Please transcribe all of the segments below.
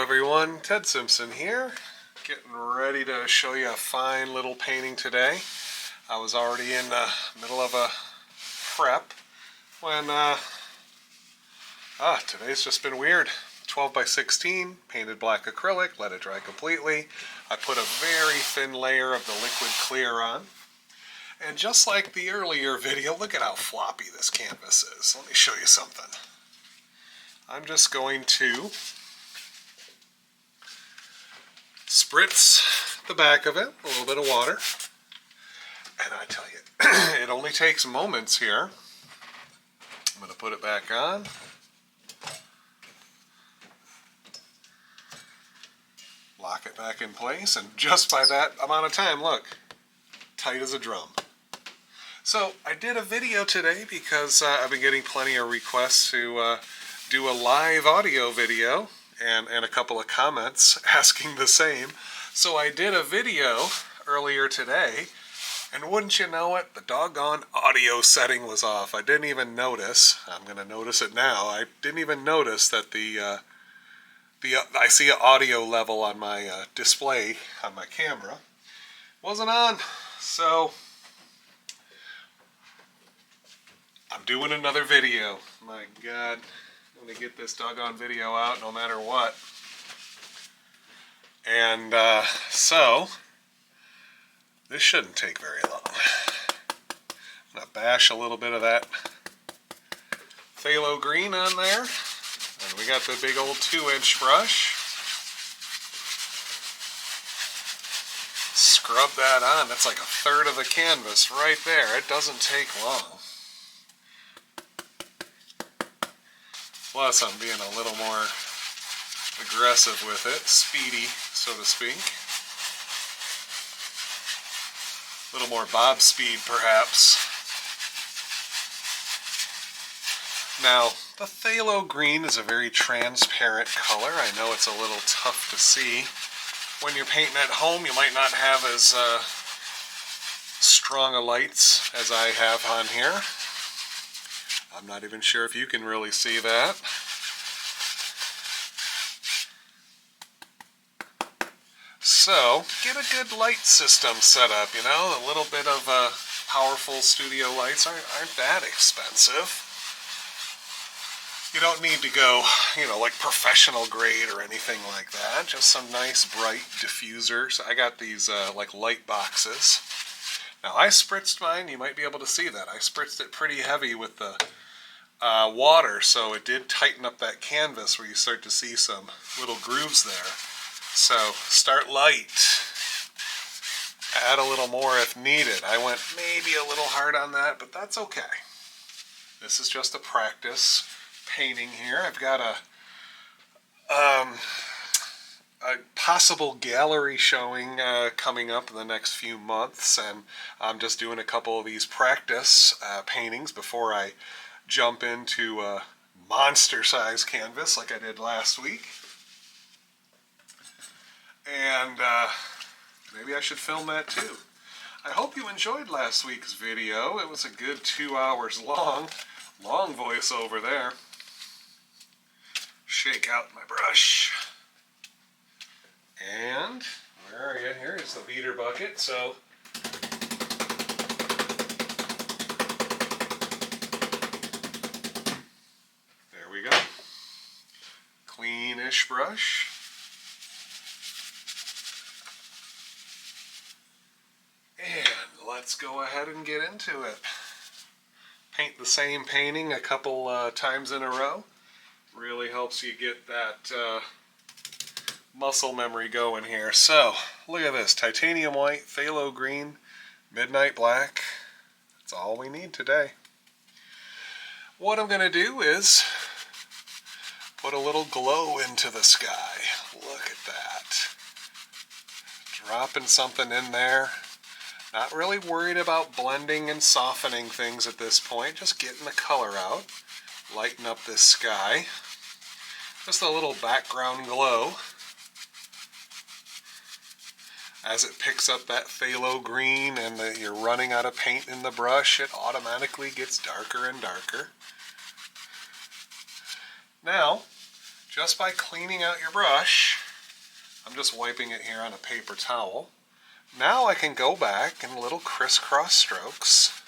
everyone, Ted Simpson here, getting ready to show you a fine little painting today. I was already in the middle of a prep when, today's just been weird. 12 by 16, painted black acrylic, let it dry completely. I put a very thin layer of the liquid clear on. And just like the earlier video, look at how floppy this canvas is. Let me show you something. I'm just going to spritz the back of it, a little bit of water, and I tell you, it only takes moments here. I'm going to put it back on. Lock it back in place, and just by that amount of time, look, tight as a drum. So I did a video today because I've been getting plenty of requests to do a live audio video and a couple of comments asking the same. So I did a video earlier today, and wouldn't you know it, the doggone audio setting was off. I didn't even notice. I'm going to notice it now. I didn't even notice that I see an audio level on my display on my camera wasn't on. So I'm doing another video. My God, I'm going to get this doggone video out no matter what. And so this shouldn't take very long. I'm going to bash a little bit of that phthalo green on there. And we got the big old 2-inch brush. Scrub that on. That's like a third of the canvas right there. It doesn't take long. Plus, I'm being a little more aggressive with it, speedy, so to speak. A little more Bob speed, perhaps. Now, the phthalo green is a very transparent color. I know it's a little tough to see. When you're painting at home, you might not have as strong a lights as I have on here. I'm not even sure if you can really see that. So, get a good light system set up, you know, a little bit of powerful studio lights aren't that expensive. You don't need to go, you know, like professional grade or anything like that. Just some nice bright diffusers. I got these like light boxes. Now I spritzed mine, you might be able to see that. I spritzed it pretty heavy with the water, so it did tighten up that canvas where you start to see some little grooves there. So start light. Add a little more if needed. I went maybe a little hard on that, but that's okay. This is just a practice painting here. I've got a possible gallery showing coming up in the next few months, and I'm just doing a couple of these practice paintings before I jump into a monster-sized canvas like I did last week. And maybe I should film that too. I hope you enjoyed last week's video. It was a good 2 hours long. Long voiceover there. Shake out my brush. And, where are you? Here's the beater bucket. So, there we go. Cleanish brush. And let's go ahead and get into it. Paint the same painting a couple times in a row. Really helps you get that muscle memory going here. So, look at this. Titanium white, phthalo green, midnight black. That's all we need today. What I'm going to do is put a little glow into the sky. Look at that. Dropping something in there. Not really worried about blending and softening things at this point, just getting the color out, lighten up this sky. Just a little background glow. As it picks up that phthalo green and you're running out of paint in the brush, it automatically gets darker and darker. Now, just by cleaning out your brush, I'm just wiping it here on a paper towel. Now I can go back in little crisscross strokes,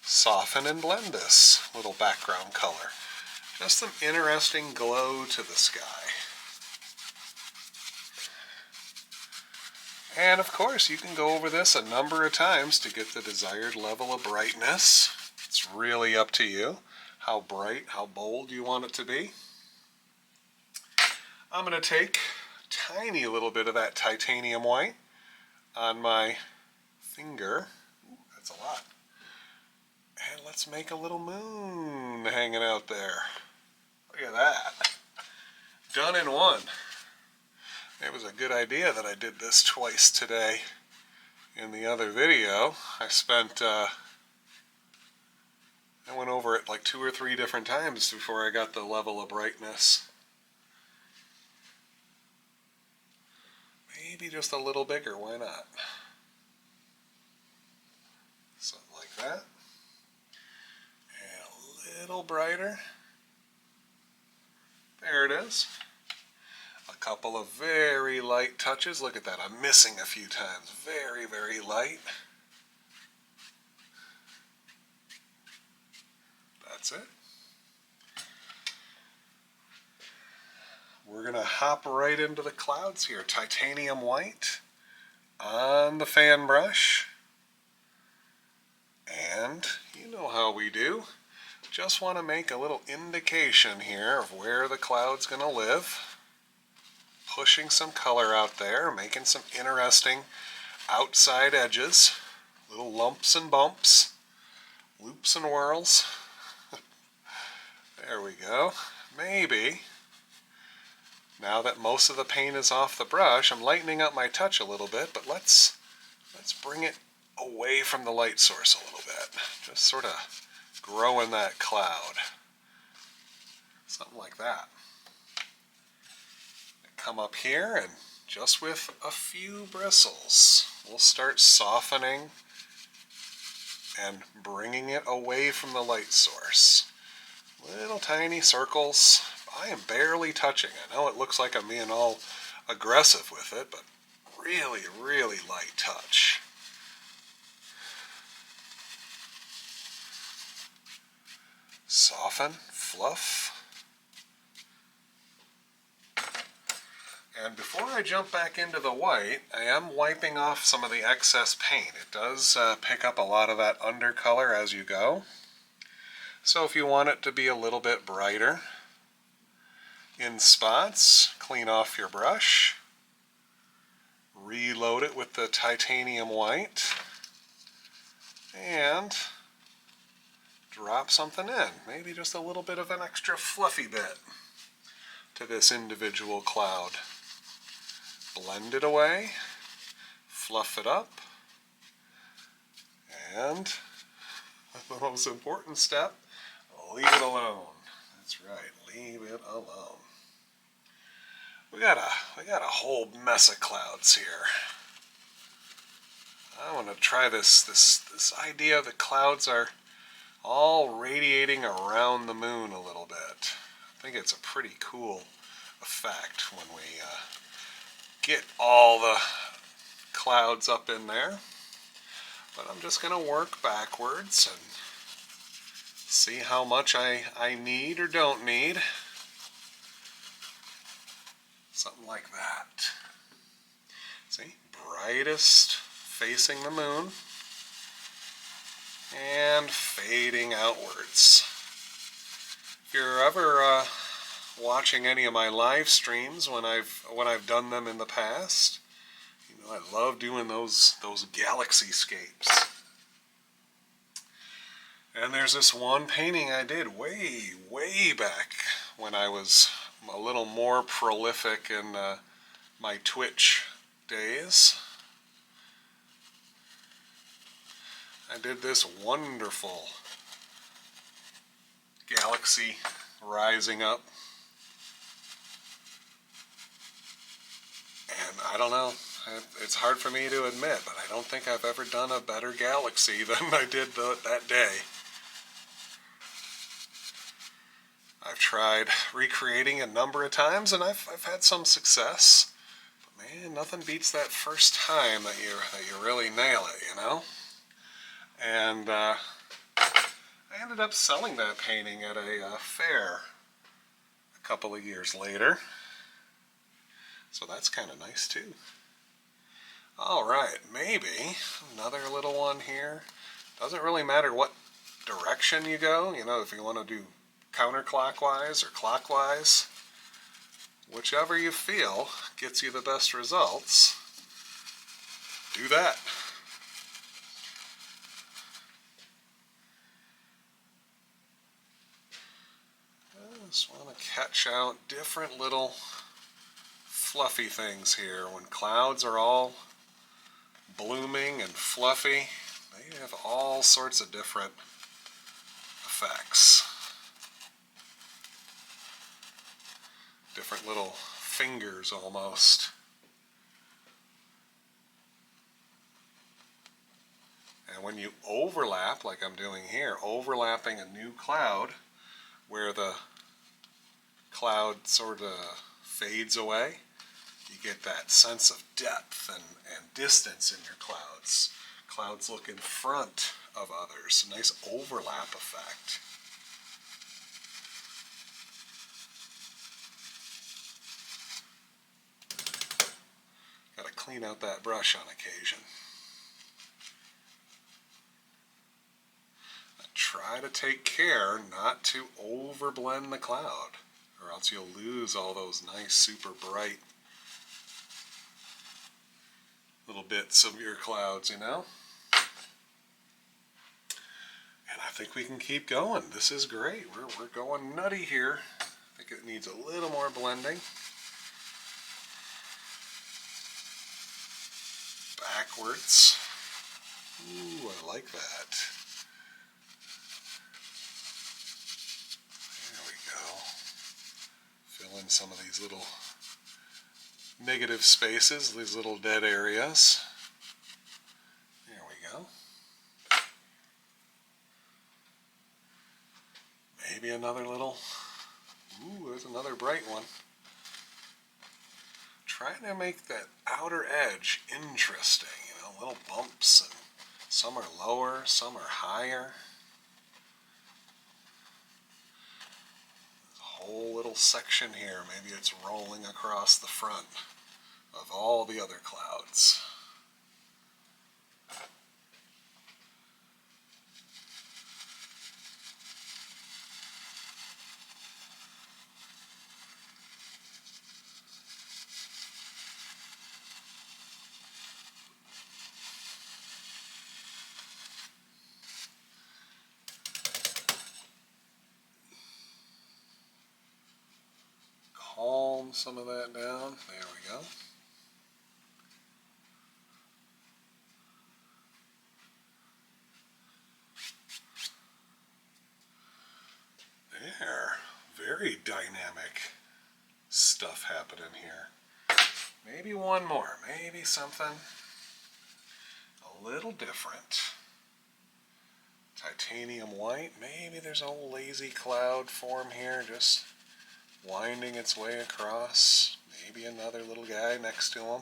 soften and blend this little background color. Just some interesting glow to the sky. And of course, you can go over this a number of times to get the desired level of brightness. It's really up to you how bright, how bold you want it to be. I'm going to take a tiny little bit of that titanium white on my finger. Ooh, that's a lot. And let's make a little moon hanging out there. Look at that. Done in one. It was a good idea that I did this twice today. In the other video, I went over it like 2 or 3 different times before I got the level of brightness. Maybe just a little bigger, why not? Something like that. And a little brighter. There it is. A couple of very light touches. Look at that, I'm missing a few times. Very, very light. That's it. We're going to hop right into the clouds here. Titanium white on the fan brush. And you know how we do. Just want to make a little indication here of where the cloud's going to live. Pushing some color out there, making some interesting outside edges. Little lumps and bumps. Loops and whirls. There we go. Maybe, now that most of the paint is off the brush, I'm lightening up my touch a little bit, but let's bring it away from the light source a little bit. Just sort of growing that cloud. Something like that. Come up here and just with a few bristles, we'll start softening and bringing it away from the light source. Little tiny circles. I am barely touching. I know it looks like I'm being all aggressive with it, but really, really light touch. Soften, fluff. And before I jump back into the white, I am wiping off some of the excess paint. It does pick up a lot of that undercolor as you go. So if you want it to be a little bit brighter in spots, clean off your brush, reload it with the titanium white, and drop something in. Maybe just a little bit of an extra fluffy bit to this individual cloud. Blend it away, fluff it up, and the most important step, leave it alone. That's right, leave it alone. We got a whole mess of clouds here. I want to try this idea that clouds are all radiating around the moon a little bit. I think it's a pretty cool effect when we get all the clouds up in there. But I'm just going to work backwards and see how much I need or don't need. Something like that. See, brightest facing the moon and fading outwards. If you're ever watching any of my live streams when I've done them in the past, you know I love doing those galaxy scapes. And there's this one painting I did way back when I was a little more prolific in my Twitch days. I did this wonderful galaxy rising up. And I don't know, it's hard for me to admit, but I don't think I've ever done a better galaxy than I did that day. I've tried recreating a number of times, and I've had some success. But man, nothing beats that first time that you really nail it, you know. And I ended up selling that painting at a fair a couple of years later. So that's kind of nice too. All right, maybe another little one here. Doesn't really matter what direction you go, you know, if you want to do counterclockwise or clockwise, whichever you feel gets you the best results, do that. I just want to catch out different little fluffy things here. When clouds are all blooming and fluffy, they have all sorts of different effects. Different little fingers almost. And when you overlap, like I'm doing here, overlapping a new cloud where the cloud sort of fades away, you get that sense of depth and distance in your clouds. Clouds look in front of others. A nice overlap effect. Gotta clean out that brush on occasion. Try to take care not to overblend the cloud, or else you'll lose all those nice, super bright little bits of your clouds, you know? And I think we can keep going. This is great. We're going nutty here. I think it needs a little more blending. Backwards. Ooh, I like that. There we go. Fill in some of these little negative spaces, these little dead areas. There we go. Maybe another little, ooh, there's another bright one. Trying to make that outer edge interesting, you know, little bumps, and some are lower, some are higher. There's a whole little section here, maybe it's rolling across the front of all the other clouds. Calm some of that down. There we go. There. Very dynamic stuff happening here. Maybe one more. Maybe something a little different. Titanium white. Maybe there's a lazy cloud form here just winding its way across. Maybe another little guy next to him.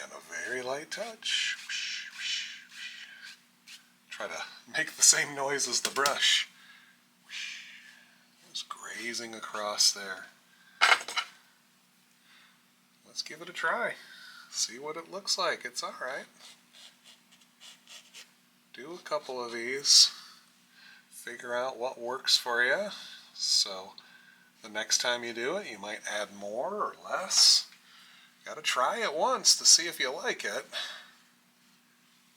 And a very light touch. Try to make the same noise as the brush. Just grazing across there. Let's give it a try. See what it looks like. It's alright. Do a couple of these. Figure out what works for you. So the next time you do it, you might add more or less. Gotta try it once to see if you like it.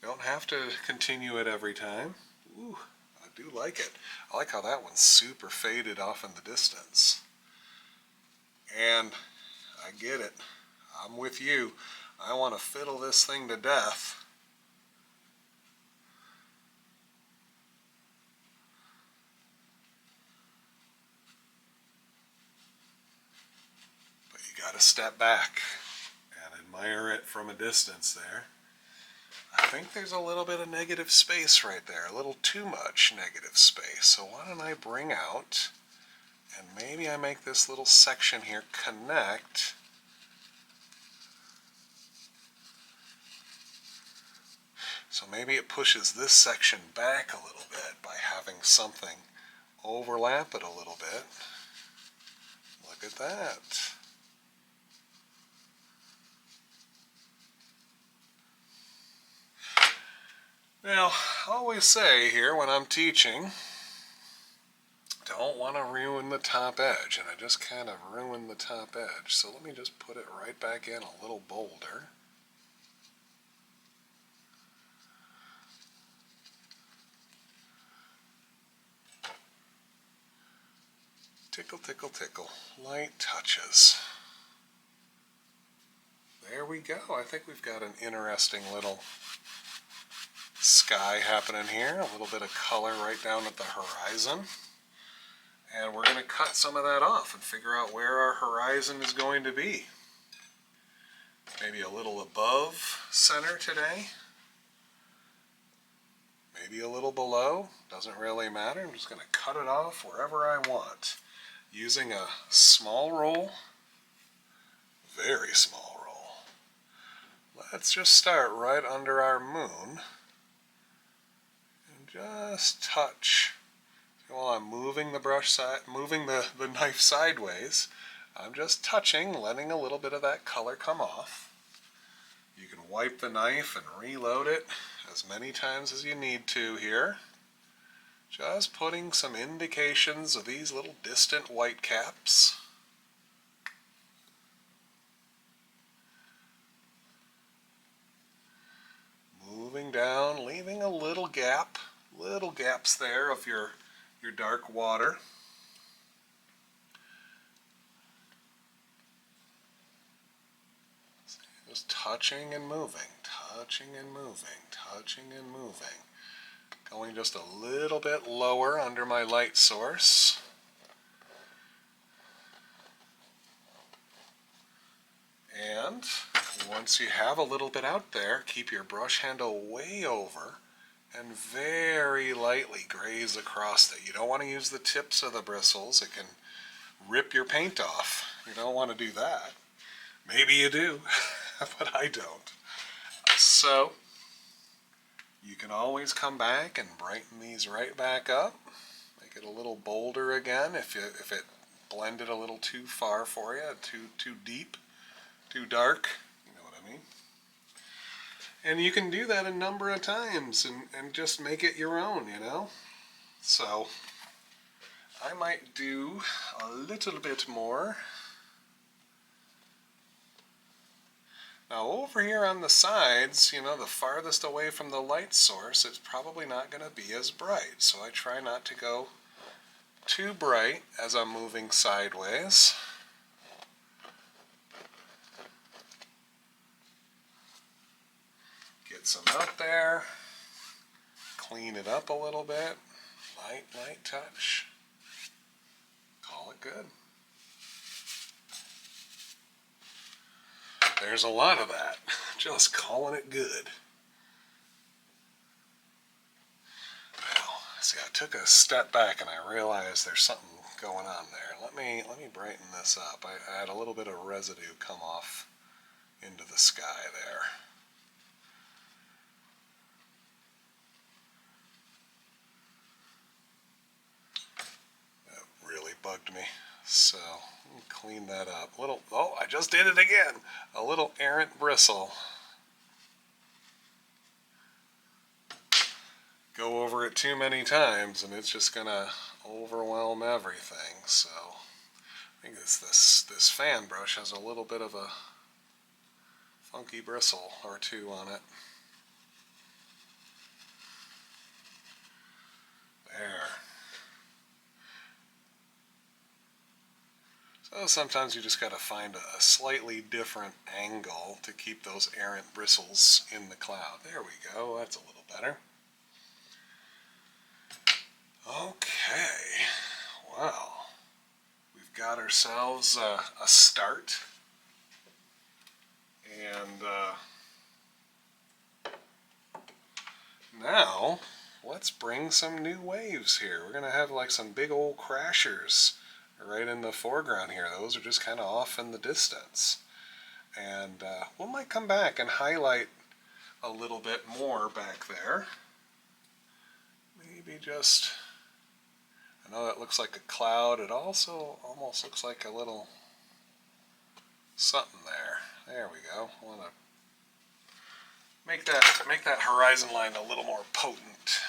You don't have to continue it every time. Ooh, I do like it. I like how that one's super faded off in the distance. And I get it. I'm with you. I want to fiddle this thing to death. But you got to step back and admire it from a distance there. I think there's a little bit of negative space right there, a little too much negative space. So why don't I bring out, and maybe I make this little section here connect. So maybe it pushes this section back a little bit by having something overlap it a little bit. Look at that. Now, I always say here when I'm teaching, don't want to ruin the top edge, and I just kind of ruined the top edge. So let me just put it right back in a little bolder. Tickle, tickle, tickle. Light touches. There we go. I think we've got an interesting little sky happening here. A little bit of color right down at the horizon. And we're going to cut some of that off and figure out where our horizon is going to be. Maybe a little above center today. Maybe a little below. Doesn't really matter. I'm just going to cut it off wherever I want. Using a small roll, very small roll. Let's just start right under our moon and just touch. While I'm moving the the knife sideways, I'm just touching, letting a little bit of that color come off. You can wipe the knife and reload it as many times as you need to here. Just putting some indications of these little distant white caps. Moving down, leaving a little gap, little gaps there of your dark water. Just touching and moving, touching and moving, touching and moving. Going just a little bit lower under my light source. And once you have a little bit out there, keep your brush handle way over and very lightly graze across it. You don't want to use the tips of the bristles. It can rip your paint off. You don't want to do that. Maybe you do, but I don't. So you can always come back and brighten these right back up. Make it a little bolder again if it blended a little too far for you, too deep, too dark. You know what I mean? And you can do that a number of times and just make it your own, you know? So I might do a little bit more. Now over here on the sides, you know, the farthest away from the light source, it's probably not going to be as bright. So I try not to go too bright as I'm moving sideways. Get some out there. Clean it up a little bit. Light touch. Call it good. There's a lot of that. Just calling it good. Well, see, I took a step back and I realized there's something going on there. Let me brighten this up. I had a little bit of residue come off into the sky there. That really bugged me. So clean that up. Oh, I just did it again. A little errant bristle. Go over it too many times and it's just gonna overwhelm everything. So I think this fan brush has a little bit of a funky bristle or two on it. There. So sometimes you just got to find a slightly different angle to keep those errant bristles in the cloud. There we go, that's a little better. Okay, well, we've got ourselves a start. And now, let's bring some new waves here. We're going to have like some big old crashers right in the foreground here. Those are just kind of off in the distance. And we might come back and highlight a little bit more back there. Maybe just, I know that looks like a cloud. It also almost looks like a little something there. There we go. I want to make that horizon line a little more potent.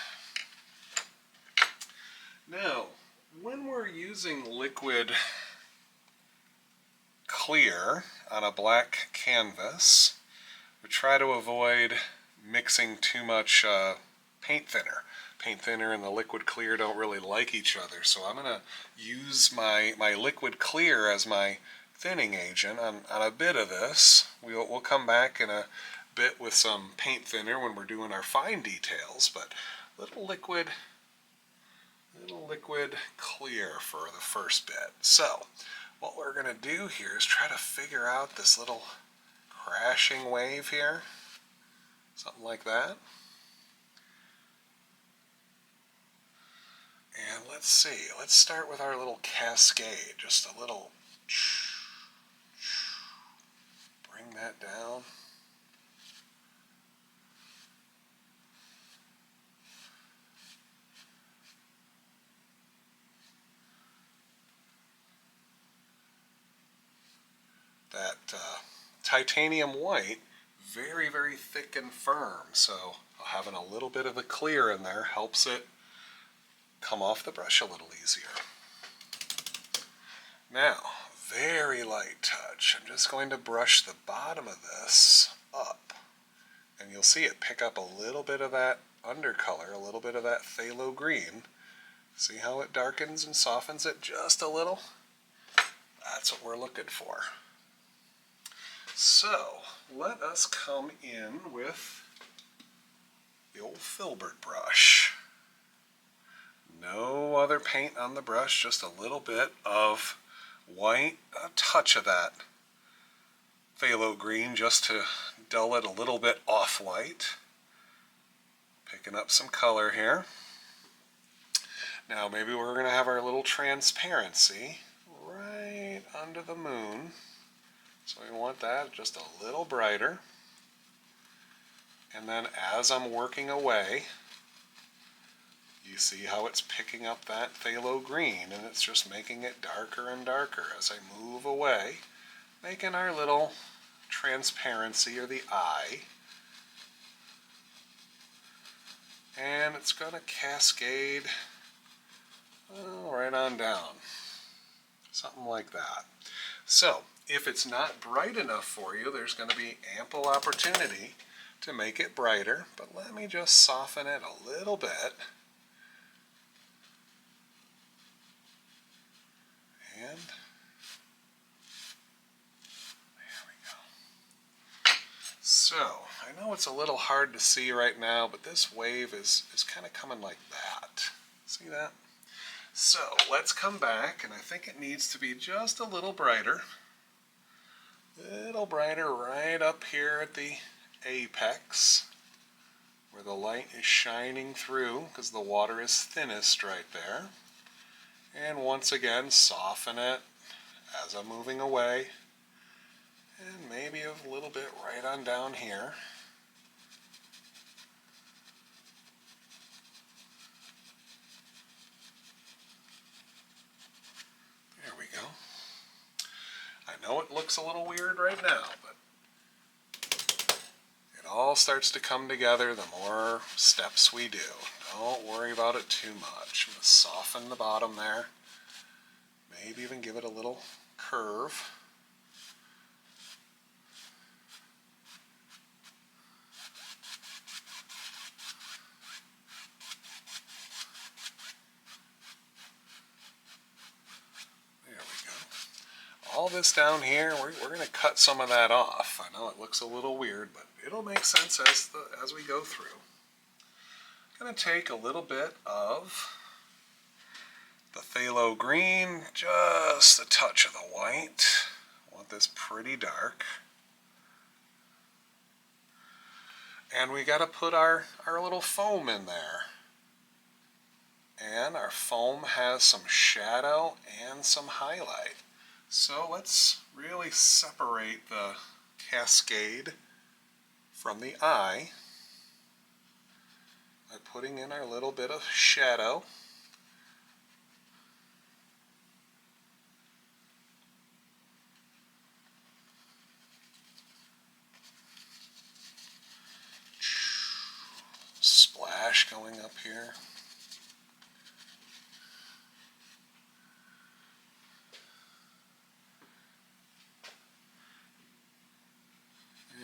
Now, when we're using liquid clear on a black canvas, we try to avoid mixing too much paint thinner. Paint thinner and the liquid clear don't really like each other, so I'm going to use my liquid clear as my thinning agent on a bit of this. We'll come back in a bit with some paint thinner when we're doing our fine details, but little liquid clear for the first bit. So what we're going to do here is try to figure out this little crashing wave here, something like that. And let's see, let's start with our little cascade, just a little, bring that down. That titanium white, very, very thick and firm, so having a little bit of the clear in there helps it come off the brush a little easier. Now, very light touch. I'm just going to brush the bottom of this up, and you'll see it pick up a little bit of that undercolor, a little bit of that phthalo green. See how it darkens and softens it just a little? That's what we're looking for. So, let us come in with the old filbert brush. No other paint on the brush, just a little bit of white, a touch of that phthalo green just to dull it a little bit off-white. Picking up some color here. Now maybe we're going to have our little transparency right under the moon. So we want that just a little brighter. And then as I'm working away, you see how it's picking up that phthalo green, and it's just making it darker and darker as I move away, making our little transparency, or the eye. And it's going to cascade right on down. Something like that. So, if it's not bright enough for you, there's going to be ample opportunity to make it brighter, but let me just soften it a little bit. And there we go. So, I know it's a little hard to see right now, but this wave is kind of coming like that. See that? So, let's come back, and I think it needs to be just a little brighter. Little brighter right up here at the apex, where the light is shining through, because the water is thinnest right there. And once again, soften it as I'm moving away. And maybe a little bit right on down here. There we go. I know it looks a little weird right now, but it all starts to come together the more steps we do. Don't worry about it too much. I'm going to soften the bottom there. Maybe even give it a little curve. There we go. All this down here, we're going to cut some of that off. I know it looks a little weird, but it'll make sense as we go through. I'm going to take a little bit of the phthalo green, just a touch of the white. I want this pretty dark. And we got to put our little foam in there. And our foam has some shadow and some highlight. So let's really separate the cascade from the eye by putting in our little bit of shadow. Splash going up here.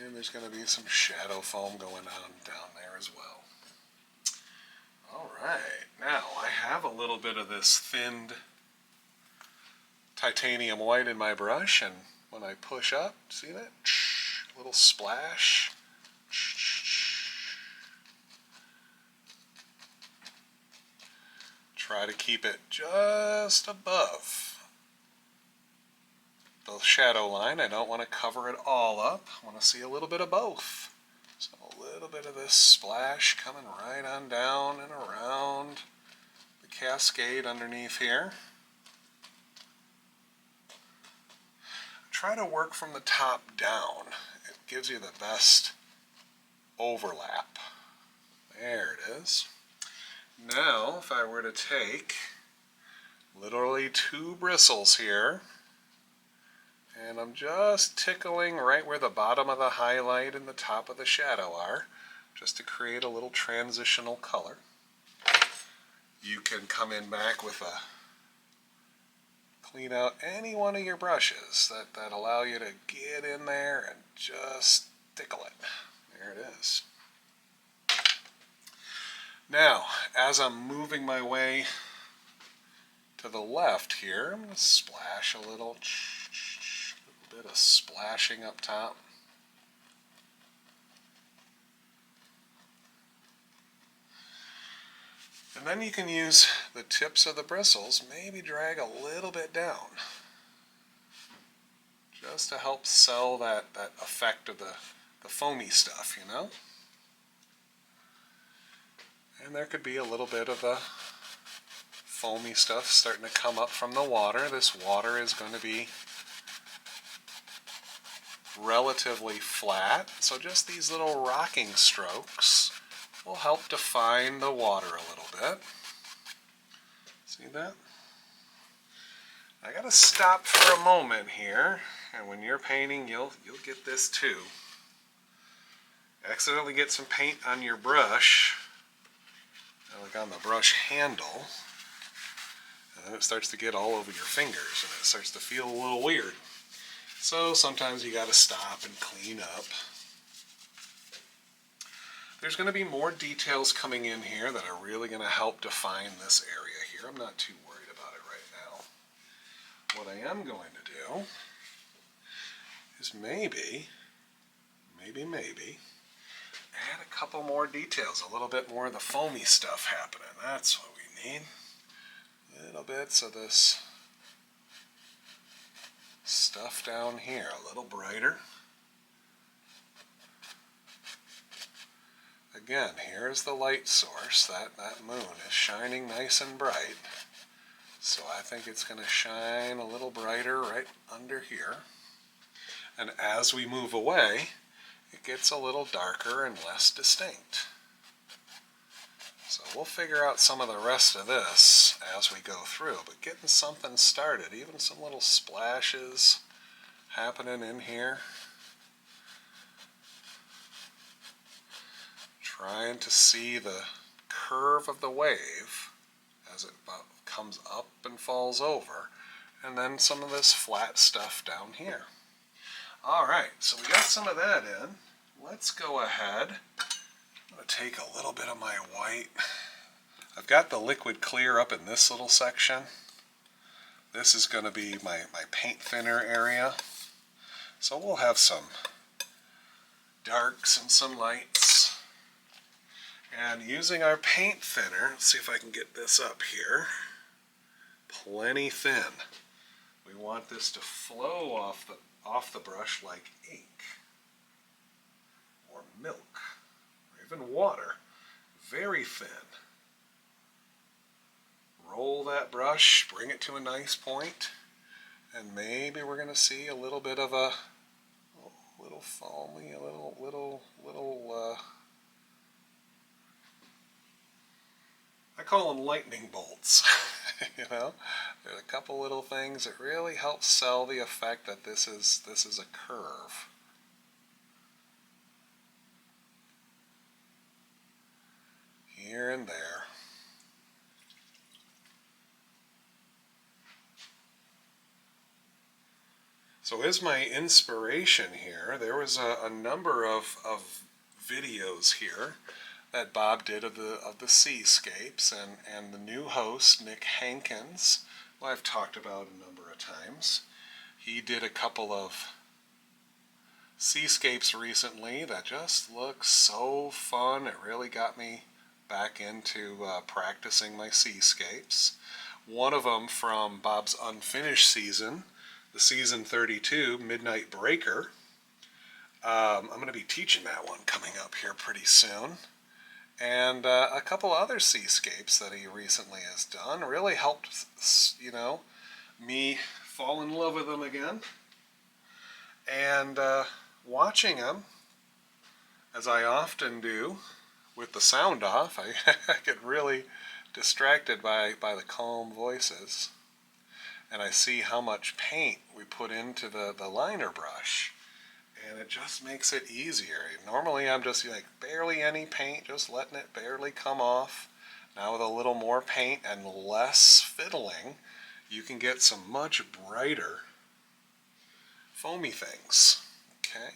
And there's going to be some shadow foam going on down there as well. Alright, now I have a little bit of this thinned titanium white in my brush, and when I push up, see that? A little splash. Try to keep it just above the shadow line. I don't want to cover it all up. I want to see a little bit of both. So a little bit of this splash coming right on down and around the cascade underneath here. Try to work from the top down. It gives you the best overlap. There it is. Now, if I were to take literally 2 bristles here, and I'm just tickling right where the bottom of the highlight and the top of the shadow are, just to create a little transitional color. You can come in back with clean out any one of your brushes that allow you to get in there and just tickle it. There it is. Now, as I'm moving my way to the left here, I'm going to splash a little bit of splashing up top. And then you can use the tips of the bristles, maybe drag a little bit down, just to help sell that effect of the foamy stuff, you know? And there could be a little bit of the foamy stuff starting to come up from the water. This water is going to be relatively flat, so just these little rocking strokes will help define the water a little bit. See that? I gotta stop for a moment here, and when you're painting, you'll get this too. Accidentally get some paint on your brush, like on the brush handle, and then it starts to get all over your fingers, and it starts to feel a little weird. So sometimes you gotta stop and clean up. There's going to be more details coming in here that are really going to help define this area here. I'm not too worried about it right now. What I am going to do is maybe add a couple more details, a little bit more of the foamy stuff happening. That's what we need. Little bits of this stuff down here, a little brighter. Again, here's the light source. That moon is shining nice and bright. So I think it's going to shine a little brighter right under here. And as we move away, it gets a little darker and less distinct. So we'll figure out some of the rest of this as we go through. But getting something started, even some little splashes happening in here. Trying to see the curve of the wave as it comes up and falls over, and then some of this flat stuff down here. Alright, so we got some of that in. Let's go ahead. I'm going to take a little bit of my white. I've got the liquid clear up in this little section. This is going to be my paint thinner area. So we'll have some darks and some lights. And using our paint thinner, let's see if I can get this up here, plenty thin. We want this to flow off the brush like ink or milk. and water. Very thin. Roll that brush, bring it to a nice point, and maybe we're going to see a little bit of a little foamy, a little I call them lightning bolts. You know, there's a couple little things that really help sell the effect that this is a curve. Here and there. So as my inspiration here, there was a number of videos here that Bob did of the Seascapes, and the new host, Nick Hankins, who I've talked about a number of times. He did a couple of Seascapes recently that just look so fun. It really got me back into practicing my Seascapes. One of them from Bob's unfinished season, the season 32, Midnight Breaker. I'm going to be teaching that one coming up here pretty soon. And a couple other Seascapes that he recently has done really helped, you know, me fall in love with them again. And watching them, as I often do, with the sound off, I get really distracted by the calm voices. And I see how much paint we put into the liner brush, and it just makes it easier. Normally I'm just like barely any paint, just letting it barely come off. Now with a little more paint and less fiddling, you can get some much brighter foamy things. Okay,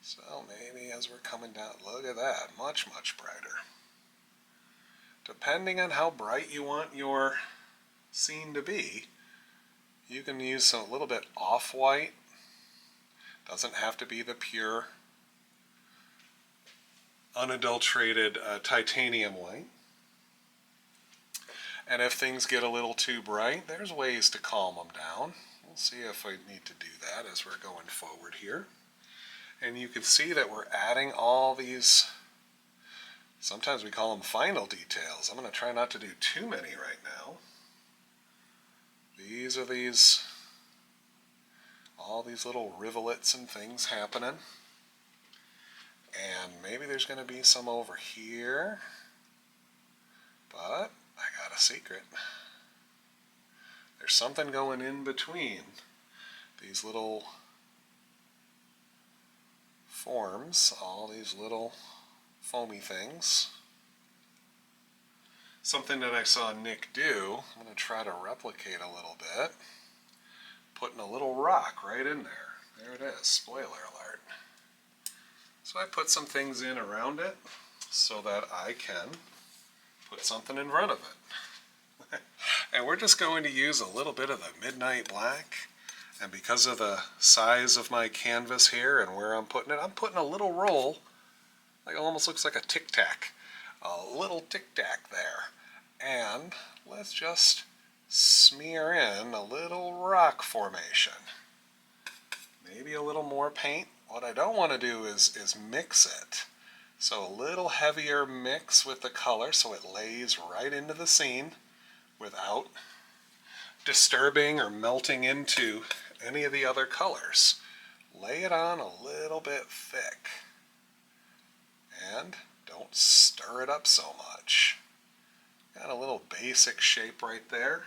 so maybe as we're coming down, look at that, much brighter. Depending on how bright you want your scene to be, you can use a little bit off-white. Doesn't have to be the pure, unadulterated titanium white. And if things get a little too bright, there's ways to calm them down. We'll see if I need to do that as we're going forward here. And you can see that we're adding all these, sometimes we call them final details. I'm going to try not to do too many right now. These are all these little rivulets and things happening. And maybe there's going to be some over here. But I got a secret. There's something going in between these little forms, all these little foamy things. Something that I saw Nick do, I'm going to try to replicate a little bit. Putting a little rock right in there. There it is, spoiler alert. So I put some things in around it so that I can put something in front of it. And we're just going to use a little bit of the midnight black. And because of the size of my canvas here and where I'm putting a little roll, like it almost looks like a tic-tac. A little tic-tac there. And let's just smear in a little rock formation. Maybe a little more paint. What I don't want to do is mix it. So a little heavier mix with the color so it lays right into the scene without disturbing or melting into any of the other colors. Lay it on a little bit thick. And don't stir it up so much. Got a little basic shape right there.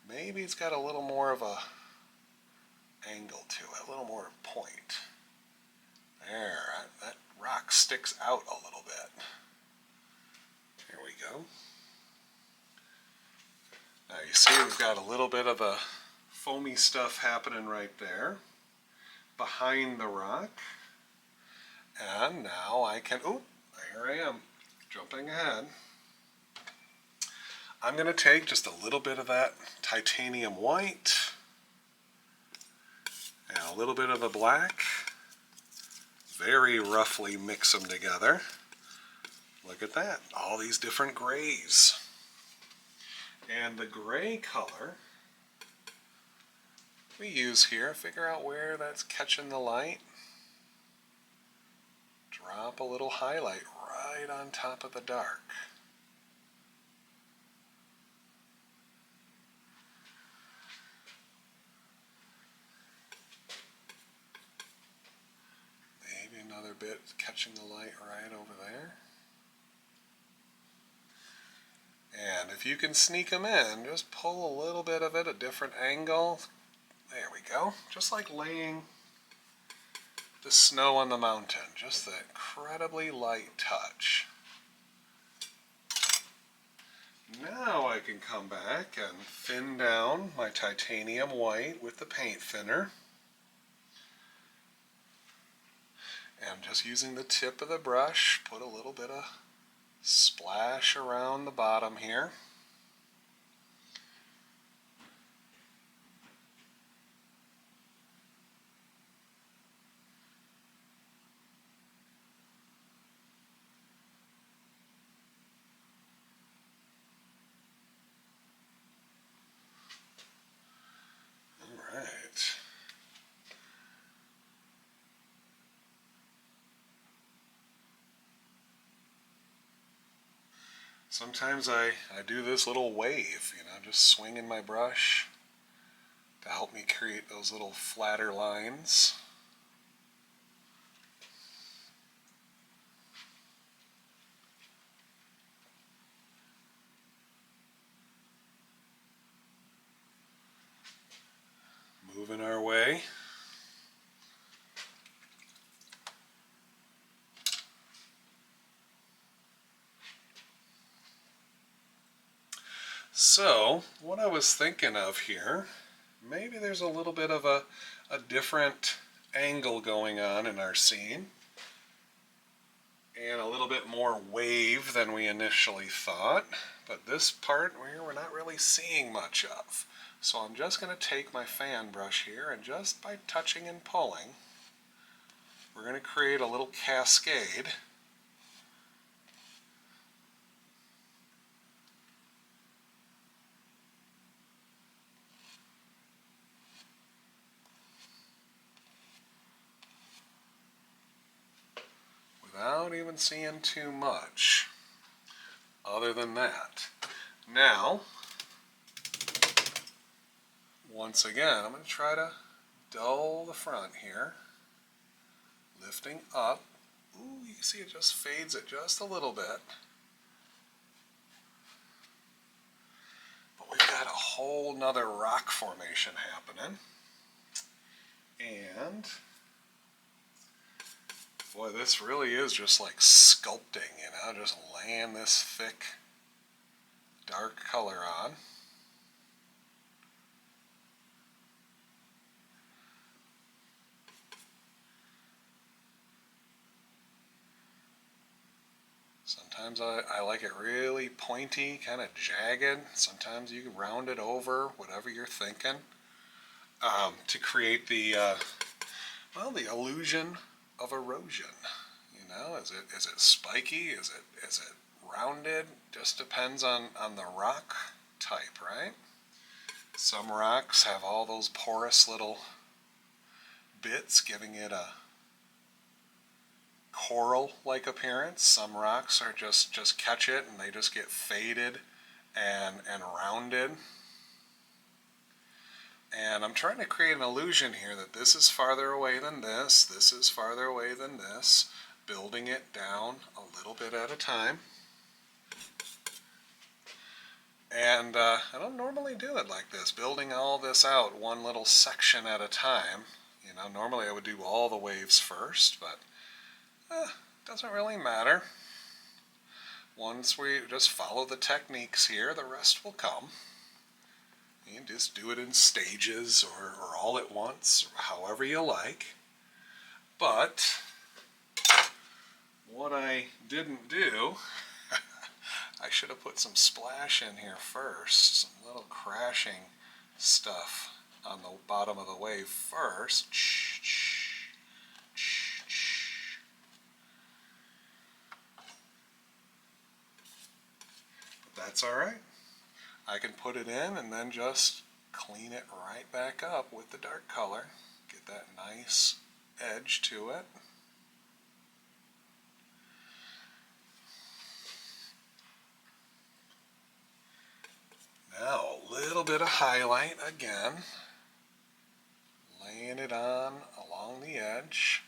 Maybe it's got a little more of a angle to it, a little more point. There, that rock sticks out a little bit. Here we go. Now you see we've got a little bit of the foamy stuff happening right there behind the rock. And now I can, here I am, jumping ahead. I'm going to take just a little bit of that titanium white and a little bit of the black. Very roughly mix them together. Look at that, all these different grays. And the gray color we use here, figure out where that's catching the light. pop a little highlight right on top of the dark. Maybe another bit catching the light right over there. And if you can sneak them in, just pull a little bit of it, a different angle. There we go. Just like laying the snow on the mountain. Just that incredibly light touch. Now I can come back and thin down my titanium white with the paint thinner. And just using the tip of the brush, put a little bit of splash around the bottom here. All right. Sometimes I do this little wave, just swinging my brush to help me create those little flatter lines. Moving our way. So, what I was thinking of here, maybe there's a little bit of a different angle going on in our scene, and a little bit more wave than we initially thought, but this part we're not really seeing much of. So I'm just going to take my fan brush here, and just by touching and pulling, we're going to create a little cascade. Without even seeing too much other than that. Now, once again, I'm going to try to dull the front here, lifting up. Ooh, you can see it just fades it just a little bit. But we've got a whole nother rock formation happening. And boy, this really is just like sculpting, just laying this thick, dark color on. Sometimes I like it really pointy, kind of jagged. Sometimes you can round it over, whatever you're thinking, to create the illusion of erosion. Is it spiky? Is it rounded? Just depends on the rock type, right? Some rocks have all those porous little bits, giving it a coral-like appearance. Some rocks are just catch it and they just get faded and rounded. And I'm trying to create an illusion here that this is farther away than this is farther away than this, building it down a little bit at a time. And I don't normally do it like this, building all this out one little section at a time. Normally I would do all the waves first, but doesn't really matter. Once we just follow the techniques here, the rest will come. You can just do it in stages or all at once, or however you like. But what I didn't do, I should have put some splash in here first, some little crashing stuff on the bottom of the wave first. But that's all right. I can put it in and then just clean it right back up with the dark color. Get that nice edge to it. highlight again, laying it on along the edge.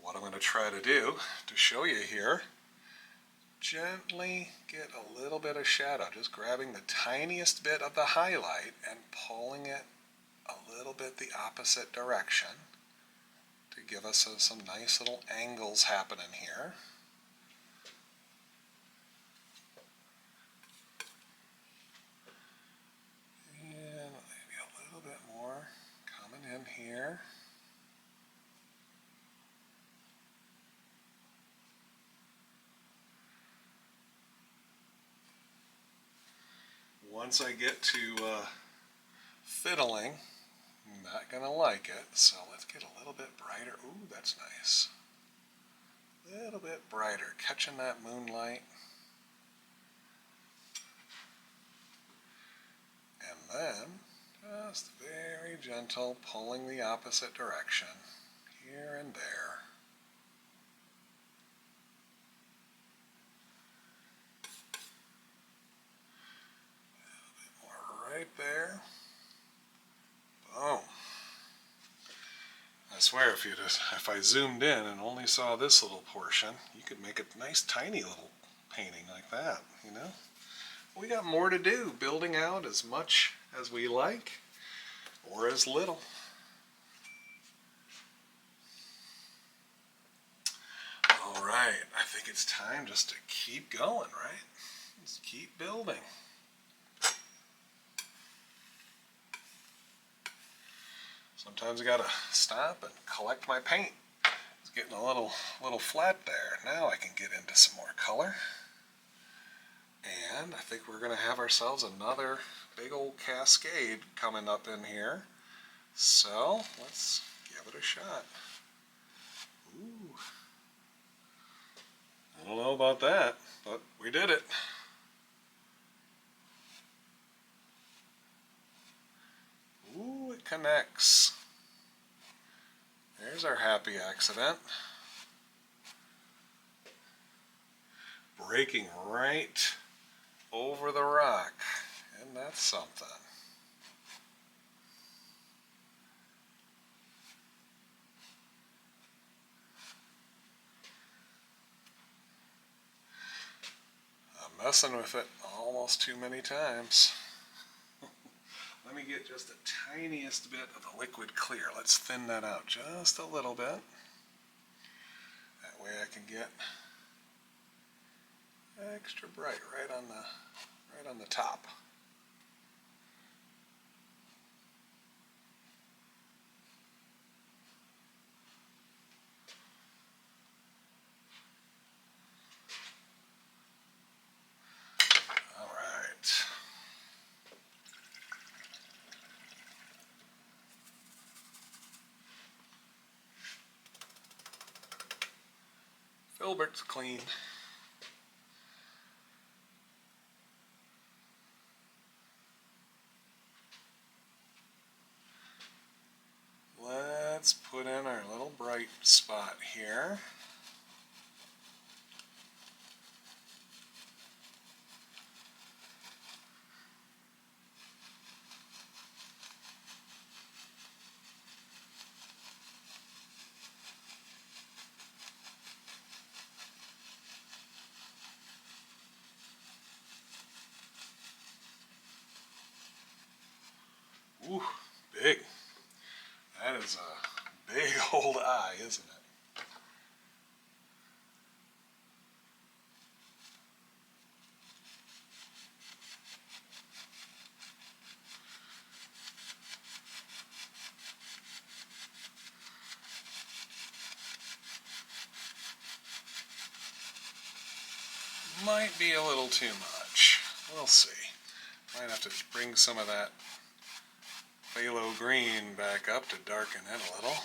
What I'm going to try to do to show you here, gently get a little bit of shadow, just grabbing the tiniest bit of the highlight and pulling it a little bit the opposite direction to give us some nice little angles happening here. And maybe a little bit more coming in here. Once I get to fiddling, I'm not going to like it, so let's get a little bit brighter. Ooh, that's nice. A little bit brighter, catching that moonlight. And then, just very gentle, pulling the opposite direction, here and there. Right there. Boom. I swear if I zoomed in and only saw this little portion, you could make a nice tiny little painting like that, you know? We got more to do, building out as much as we like or as little. All right, I think it's time just to keep going, right? Just keep building. Sometimes I gotta stop and collect my paint. It's getting a little flat there. Now I can get into some more color. And I think we're gonna have ourselves another big old cascade coming up in here. So let's give it a shot. Ooh. I don't know about that, but we did it. Ooh, it connects. There's our happy accident. Breaking right over the rock. And that's something. I'm messing with it almost too many times. Let me get just the tiniest bit of the liquid clear. Let's thin that out just a little bit. That way I can get extra bright right on the top. All right. Filbert's clean. Let's put in our little bright spot here. Ooh, big. That is a big old eye, isn't it? Might be a little too much. We'll see. Might have to bring some of that phthalo green back up to darken it a little.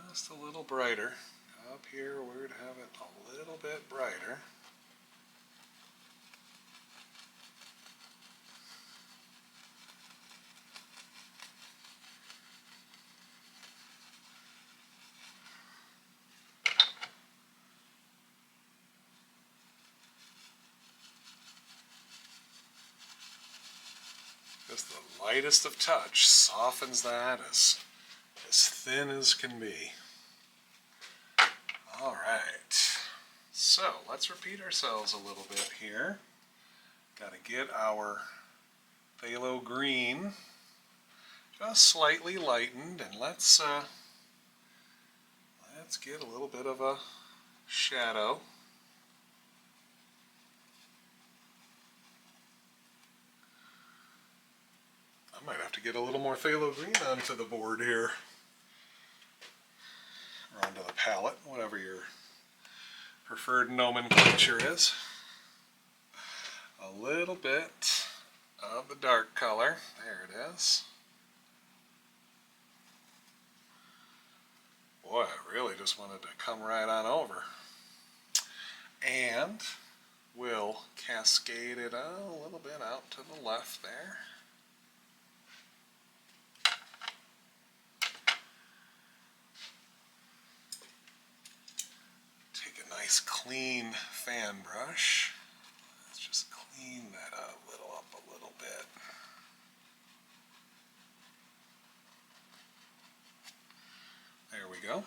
Just a little brighter. Up here we'd have it a little bit brighter. lightest of touch softens that as thin as can be. All right, so let's repeat ourselves a little bit here. Got to get our phthalo green just slightly lightened, and let's get a little bit of a shadow. I might have to get a little more phthalo green onto the board here, or onto the palette, whatever your preferred nomenclature is. A little bit of the dark color, there it is. Boy, I really just wanted to come right on over. And we'll cascade it a little bit out to the left there. Take a nice clean fan brush. Let's just clean that up a little bit. There we go.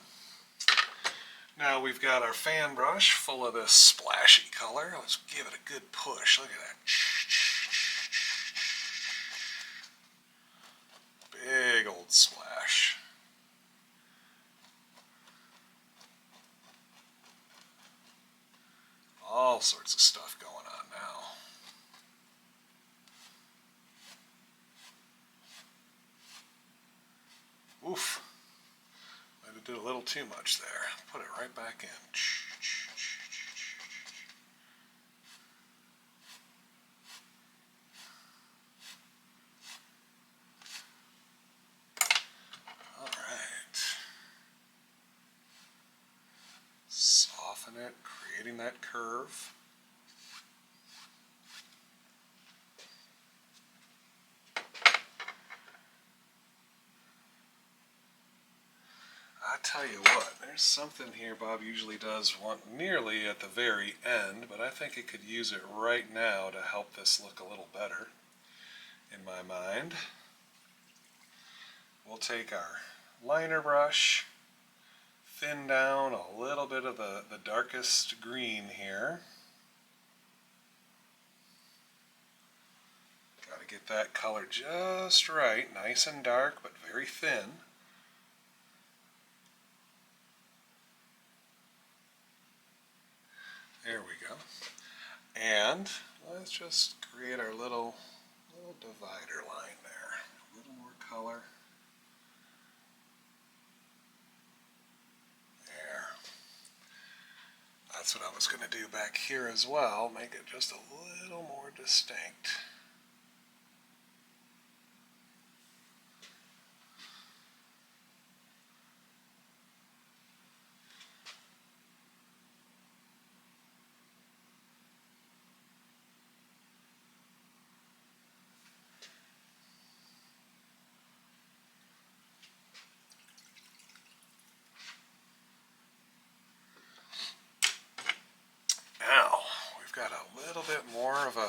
Now we've got our fan brush full of this splashy color. Let's give it a good push. Look at that. Big old splash. All sorts of stuff going on now. Oof. I did a little too much there. Put it right back in. All right. Soften it, creating that curve. I tell you what, there's something here Bob usually does nearly at the very end, but I think it could use it right now to help this look a little better in my mind. We'll take our liner brush, thin down a little bit of the darkest green here. Got to get that color just right, nice and dark but very thin. There we go. And let's just create our little divider line there. A little more color. There. That's what I was going to do back here as well. Make it just a little more distinct. Now, we've got a little bit more of a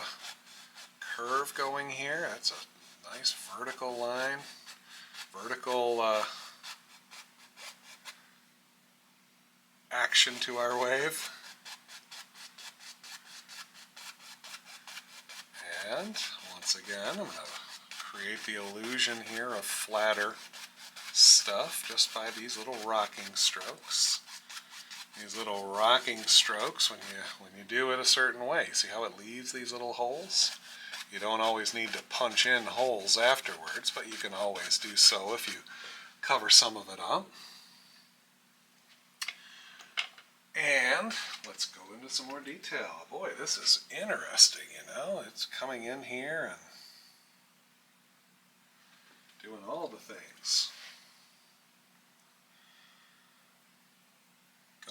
curve going here. That's a nice vertical line, vertical action to our wave. And once again, I'm going to create the illusion here of flatter stuff just by these little rocking strokes. These little rocking strokes, when you do it a certain way, see how it leaves these little holes? You don't always need to punch in holes afterwards, but you can always do so if you cover some of it up. And let's go into some more detail. Boy, this is interesting, you know? It's coming in here and doing all the things.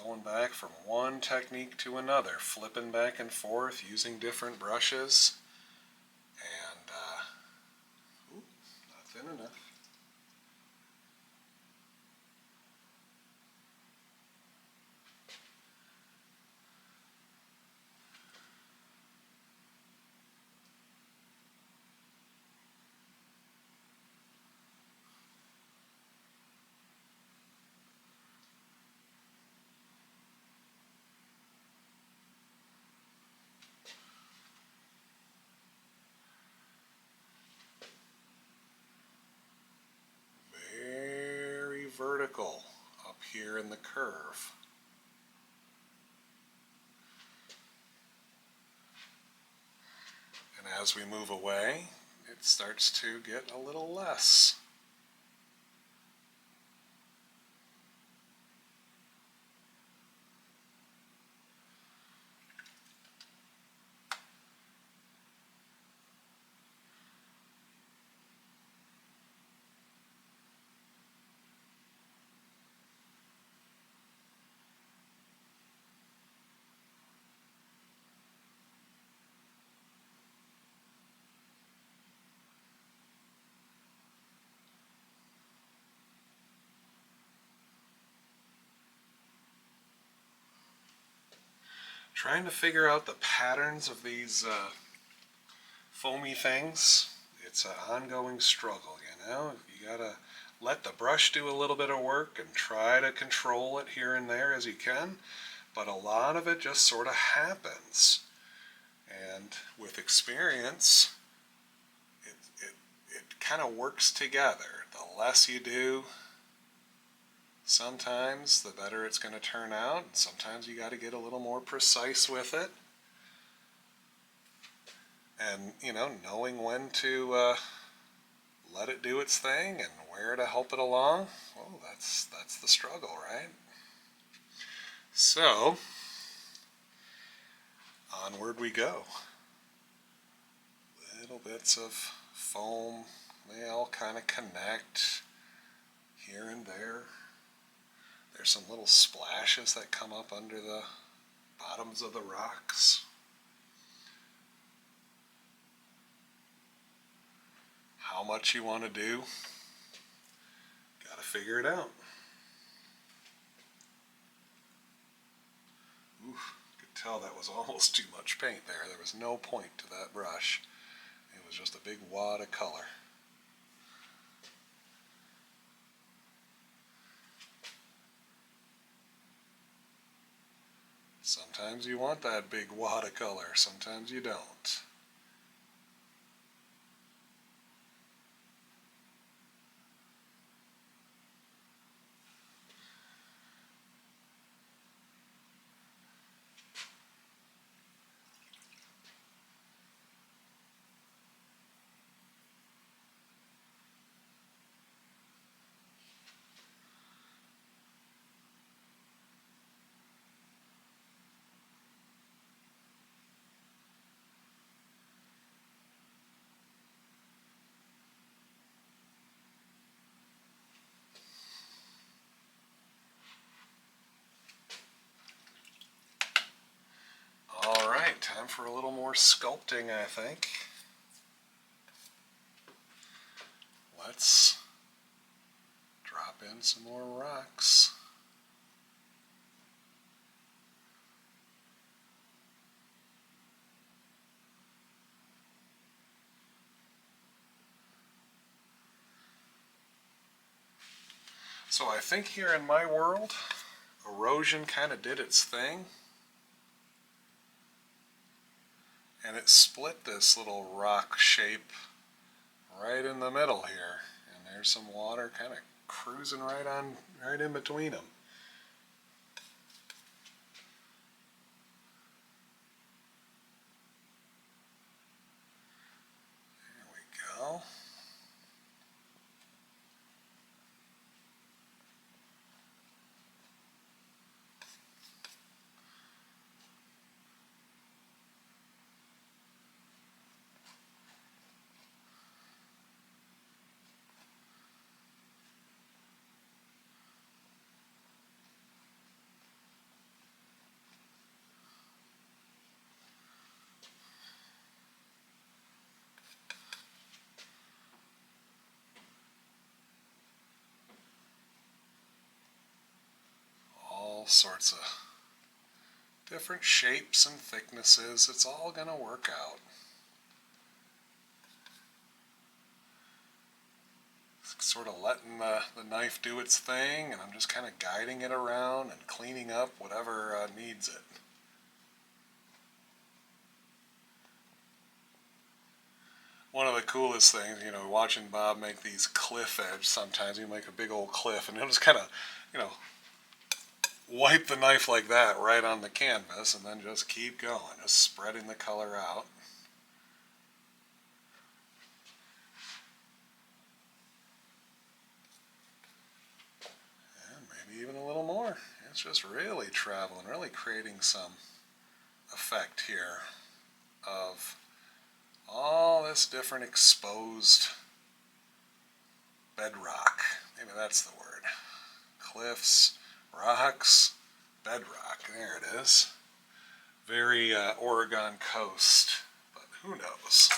Going back from one technique to another, flipping back and forth, using different brushes, and not thin enough. vertical up here in the curve. And as we move away, it starts to get a little less. Trying to figure out the patterns of these foamy things, it's an ongoing struggle, you know. You gotta let the brush do a little bit of work and try to control it here and there as you can, but a lot of it just sort of happens. And with experience, it kind of works together. The less you do, sometimes the better it's going to turn out. Sometimes you got to get a little more precise with it. And, you know, knowing when to let it do its thing and where to help it along, well, that's the struggle, right? So, onward we go. Little bits of foam, they all kind of connect here and there. There's some little splashes that come up under the bottoms of the rocks. How much you want to do, gotta figure it out. Oof, could tell that was almost too much paint there. There was no point to that brush. It was just a big wad of color. Sometimes you want that big wad of color, sometimes you don't. Alright, time for a little more sculpting, I think. Let's drop in some more rocks. So I think here in my world, erosion kind of did its thing. And it split this little rock shape right in the middle here. And there's some water kind of cruising right in between them. There we go. All sorts of different shapes and thicknesses. It's all going to work out. Sort of letting the knife do its thing, and I'm just kind of guiding it around and cleaning up whatever needs it. One of the coolest things, you know, watching Bob make these cliff edge sometimes. You make a big old cliff and he'll just kind of, you know, wipe the knife like that right on the canvas and then just keep going, just spreading the color out. And maybe even a little more. It's just really traveling, really creating some effect here of all this different exposed bedrock. Maybe that's the word. Cliffs, rocks, bedrock. There it is. Very Oregon coast, but who knows?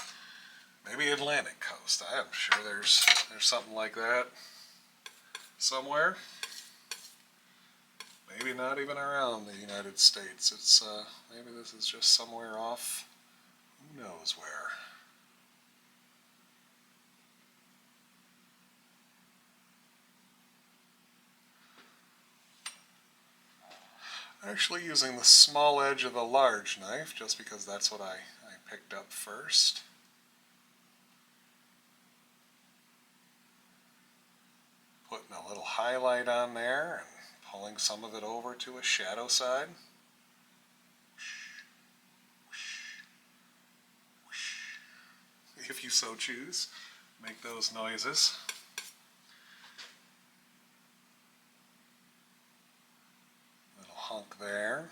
Maybe Atlantic coast. I am sure there's something like that somewhere. Maybe not even around the United States. It's maybe this is just somewhere off. Who knows where? Actually using the small edge of a large knife just because that's what I picked up first. Putting a little highlight on there and pulling some of it over to a shadow side. If you so choose, make those noises. Little hunk there.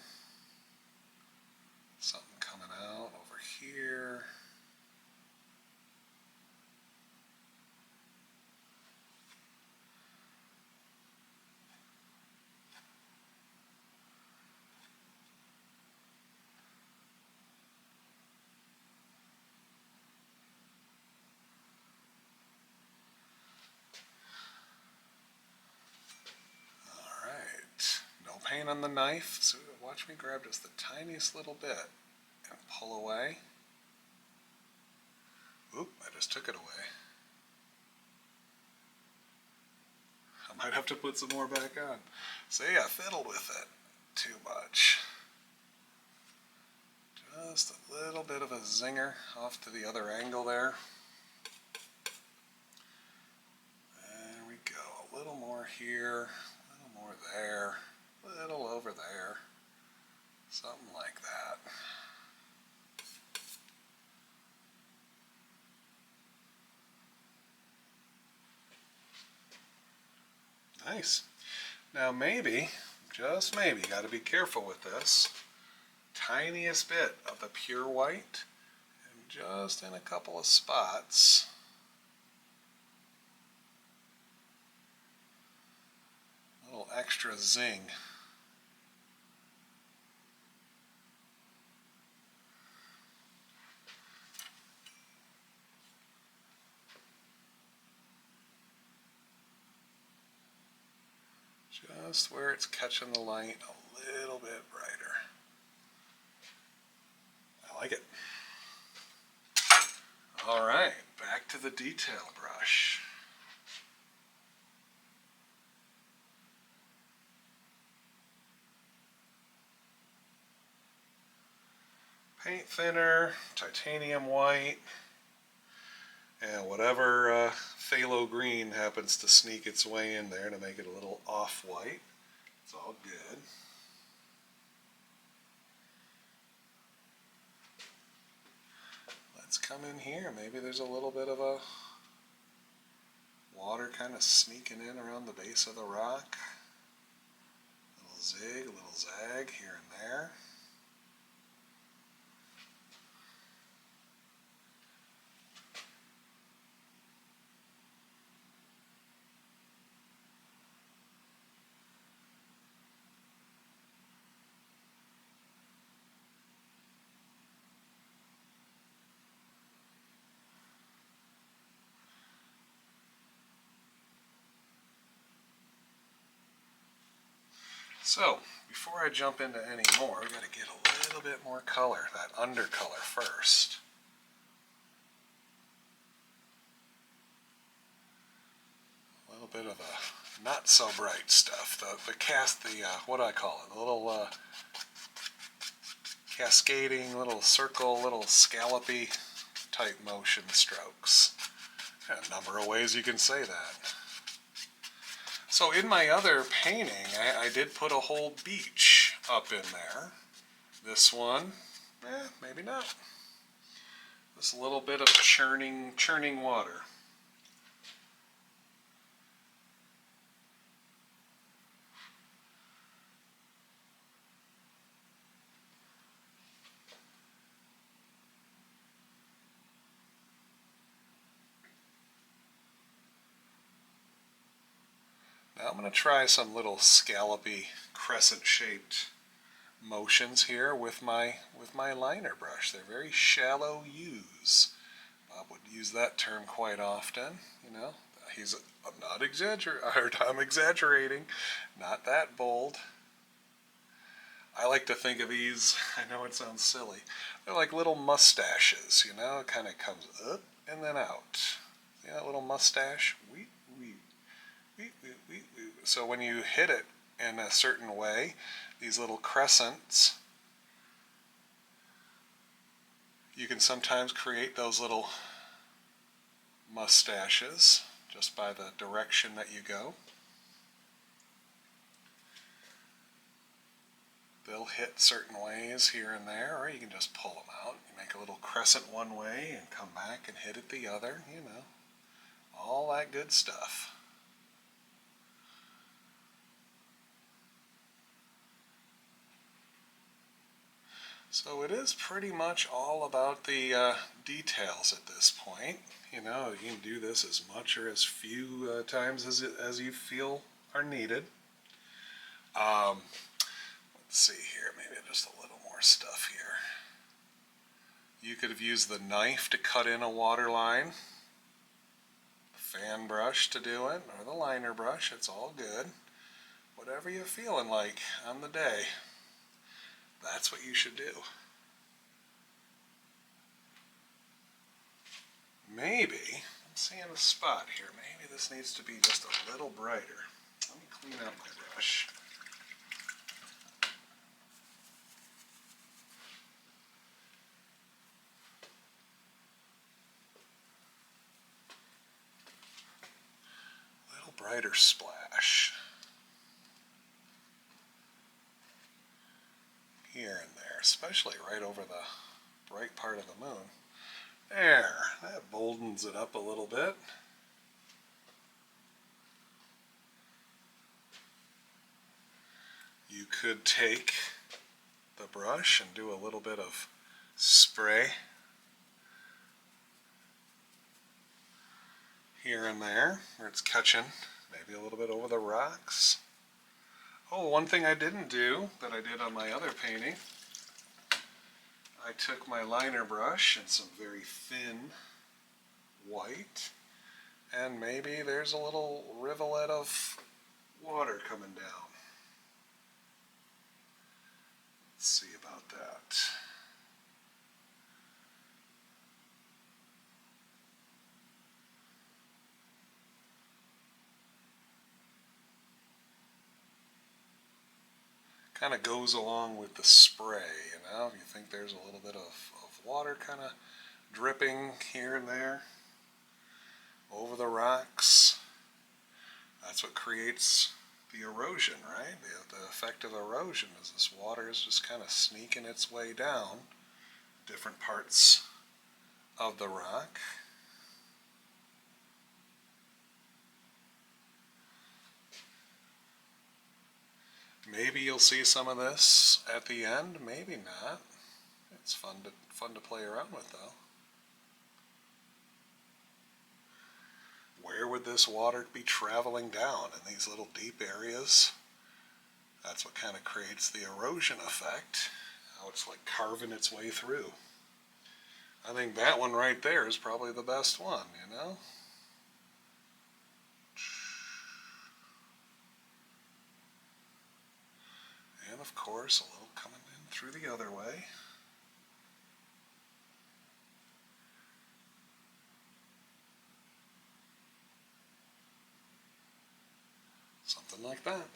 Something coming out over here. Paint on the knife, so watch me grab just the tiniest little bit and pull away. Oop, I just took it away. I might have to put some more back on. See, I fiddled with it too much. Just a little bit of a zinger off to the other angle there. There we go, a little more here, a little more there. Little over there, something like that. Nice. Now maybe, just maybe, got to be careful with this. Tiniest bit of the pure white, and just in a couple of spots. A little extra zing. Just where it's catching the light a little bit brighter. I like it. All right, back to the detail brush. Paint thinner, titanium white, and whatever phthalo green happens to sneak its way in there to make it a little off-white. It's all good. Let's come in here. Maybe there's a little bit of a water kind of sneaking in around the base of the rock. A little zig, a little zag here and there. So, before I jump into any more, we've got to get a little bit more color, that undercolor first. A little bit of a not so bright stuff. What do I call it? The little cascading, little circle, little scallopy type motion strokes. A number of ways you can say that. So in my other painting, I did put a whole beach up in there. This one, maybe not. Just a little bit of churning water. Now I'm going to try some little scallopy crescent-shaped motions here with my liner brush. They're very shallow U's. Bob would use that term quite often. You know, I'm exaggerating, not that bold. I like to think of these, I know it sounds silly, they're like little mustaches, you know, it kind of comes up and then out. See that little mustache? So when you hit it in a certain way, these little crescents, you can sometimes create those little mustaches just by the direction that you go. They'll hit certain ways here and there, or you can just pull them out. You make a little crescent one way and come back and hit it the other, you know, all that good stuff. So it is pretty much all about the details at this point. You know, you can do this as much or as few times as you feel are needed. Let's see here, maybe just a little more stuff here. You could have used the knife to cut in a water line, the fan brush to do it, or the liner brush, it's all good. Whatever you're feeling like on the day. That's what you should do. Maybe, I'm seeing a spot here, maybe this needs to be just a little brighter. Let me clean out my brush. A little brighter splash. Here and there, especially right over the bright part of the moon. There, that boldens it up a little bit. You could take the brush and do a little bit of spray here and there, where it's catching maybe a little bit over the rocks. Oh, one thing I didn't do that I did on my other painting, I took my liner brush and some very thin white, and maybe there's a little rivulet of water coming down. Let's see about that. Kind of goes along with the spray, you know, if you think there's a little bit of water kind of dripping here and there over the rocks. That's what creates the erosion, right? The effect of erosion is this water is just kind of sneaking its way down different parts of the rock. Maybe you'll see some of this at the end, maybe not. It's fun to play around with though. Where would this water be traveling down? In these little deep areas? That's what kind of creates the erosion effect. How it's like carving its way through. I think that one right there is probably the best one, you know? And of course, a little coming in through the other way. Something like that.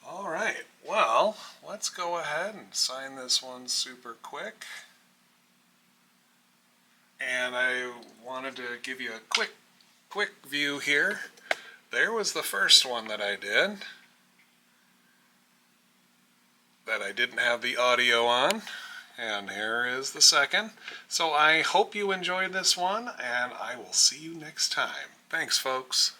All right, well, let's go ahead and sign this one super quick. And I wanted to give you a quick view here. There was the first one that I did, that I didn't have the audio on. And here is the second. So I hope you enjoyed this one, and I will see you next time. Thanks, folks.